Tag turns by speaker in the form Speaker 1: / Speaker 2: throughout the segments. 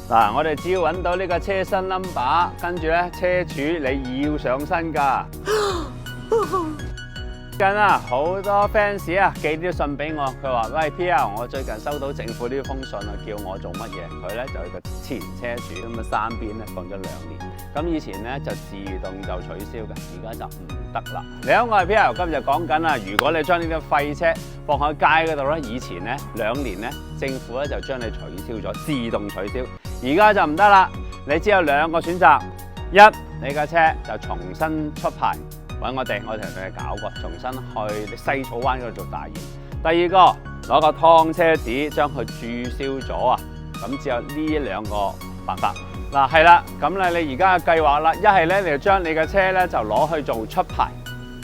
Speaker 1: 嗱，我哋只要揾到呢個車身 number， 跟住咧車主你要上身㗎。近啊，好多 fans 啊寄啲信俾我，佢話：喂 Pierre， 我最近收到政府呢封信啊，叫我做乜嘢？佢咧就係個前車主，咁啊三邊咧放咗2年，咁以前咧就自動就取消嘅，而家就唔得啦。你好，我係 Pierre， 今日講緊啊，如果你將呢啲廢車放喺街嗰度咧，以前咧2年咧政府咧就將你取消咗，自動取消，而家就唔得啦。你只有2個選擇，一你架車就重新出牌。揾我哋同你搞過，重新去西草灣嗰度做大驗。第二個攞個劏車紙將佢註銷咗啊！咁只有呢2個辦法。嗱係啦，咁咧你而家嘅計劃啦，一係咧你就將你嘅車咧就攞去做出牌，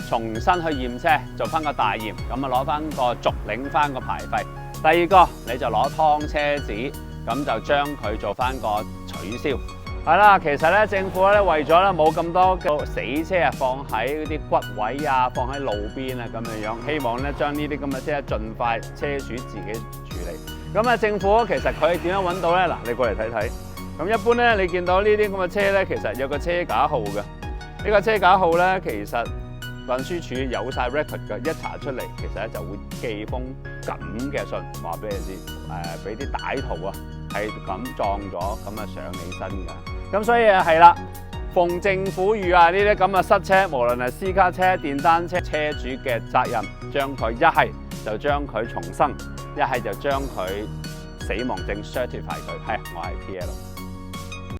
Speaker 1: 重新去驗車，做翻個大驗，咁啊攞翻個續領翻個牌費。第二個你就攞劏車紙，咁就將佢做翻個取消。係啦，其實咧政府咧為咗咧冇咁多嘅死車啊放喺嗰啲骨位啊，放喺路邊啊咁樣樣，希望咧將呢啲咁嘅車盡快車主自己處理。咁啊政府其實佢點樣揾到咧？嗱，你過嚟睇睇。咁一般咧你見到呢啲咁嘅車咧，其實有個車架號嘅。呢個車架號咧，其實運輸署有晒 record 嘅，一查出嚟其實咧就會寄封咁嘅信話俾你知，俾啲歹徒啊係咁撞咗，咁啊上你身㗎。咁所以係啦，奉政府預啊呢啲咁嘅塞車，無論係私家車、電單車，車主嘅責任，將佢一係就將佢重生，一係就將佢死亡證 certify 佢。係，我係 Pierre。